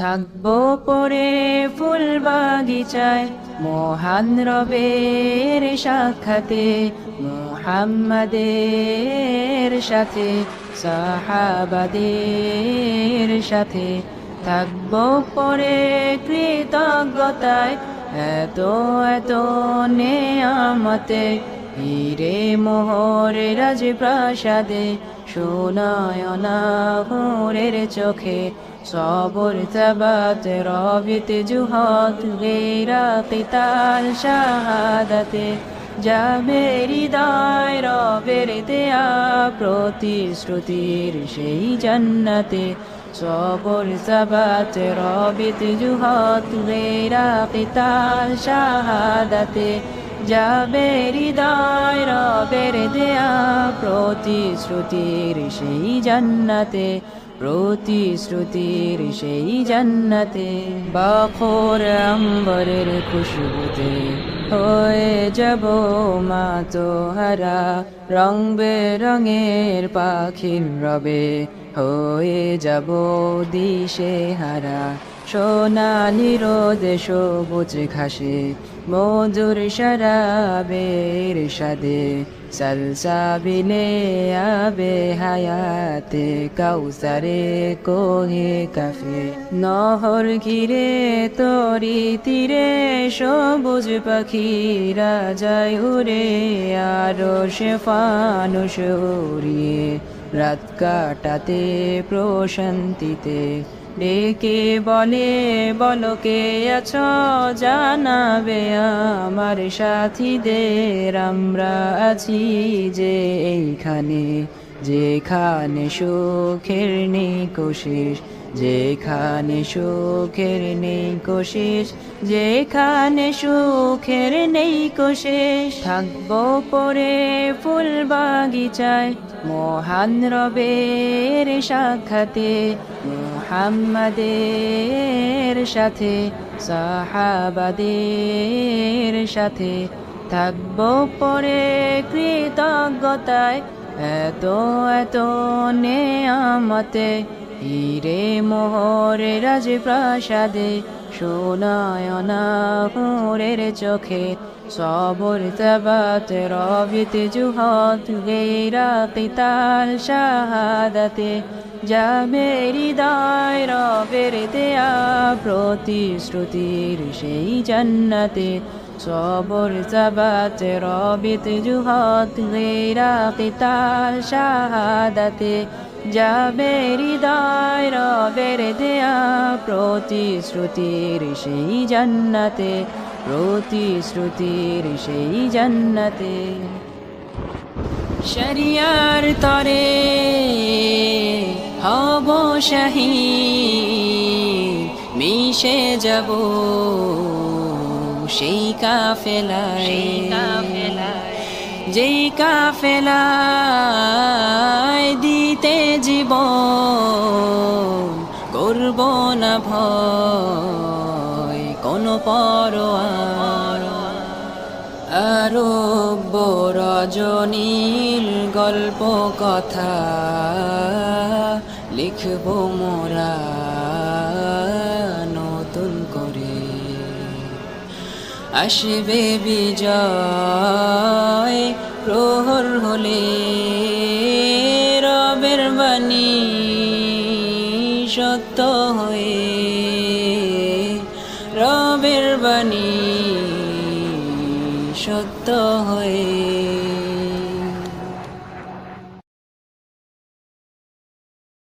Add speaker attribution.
Speaker 1: থাকবো পরে ফুল বাগিচায় মহান রবের সাক্ষাতে, মুহাম্মাদের সাথে সাহাবাদের সাথে। থাকবো পরে কৃতজ্ঞতায় এত এত নেয়ামতে, হীরে মোহরে রাজপ্রাসাদে সোনায়না হুরের চোখে। সবর তাবাত রবিত জুহাত গেরা কিতাল শাহাদাতে, যাবে হৃদয় রবের দেয়া প্রতিশ্রুতির সেই জান্নাতে। সবর তাবাত রবিত জুহাত গেরা কিতাল শাহাদাতে, যাবে হৃদয় রবের দেয়া প্রতিশ্রুতির সেই জান্নাতে, প্রতিশ্রুতির সেই জান্নাতে। বাখর আম্বরের খুশবুতে হয়ে যাব মাতোহারা, রং বেরঙের পাখির রবে হয়ে যাব দিশে হারা। সোনালি রোদে সবুজ ঘাসে মধুর শরাবের সাদে, সলসাবিলে আবে হায়াতে কাউসারে কোহে কাফে। নহর ঘিরে তরি তীরে সবুজ পাখিরা যায় উড়ে, আরো সে ফানুস উড়িয়ে রাত কাটাতে প্রশান্তিতে। ডেকে বলে বলো কে আছো, জানাবে আমার সাথীদের আমরা আছি যে এইখানে, যেখানে সুখের নেই কোশিস, যেখানে সুখের নেই কোশিস, যেখানে সুখের নেই কোশিস। থাকবো পরে ফুল বাগিচায় মহান রবের সাক্ষাতে, মুহাম্মাদের সাথে সাহাবাদের সাথে। থাকবো পরে কৃতজ্ঞতায় এত এত নেয়ামতে, হীরে মোহরে রাজপ্রাসাদে সোনায়না হুরের চোখে। সবর তাবাত রবিত জুহাত গেরা কিতাল শাহাদাতে, যাবে হৃদয় রবের দেয়া প্রতিশ্রুতির সেই জান্নাতে। সবর তাবাত রবিত জুহাত গেরা কিতাল শাহাদাতে, যাবে হৃদয় রবের দেয়া প্রতিশ্রুতির সেই জান্নাতে, প্রতিশ্রুতির সেই জান্নাতে। শরিয়ার তরে হব শহীদ, মিশে যাব সেই কাফেলায়, যেই কাফেলায় দিতে জীবন করব না ভয় কোনো পরোয়া। আরব রজনীর গল্প কথা লিখব মোরা নতুন করে, আসবে বিজয় প্রহর হলে রবের বাণী সত্য হয়ে, রবের বাণী সত্য হয়ে।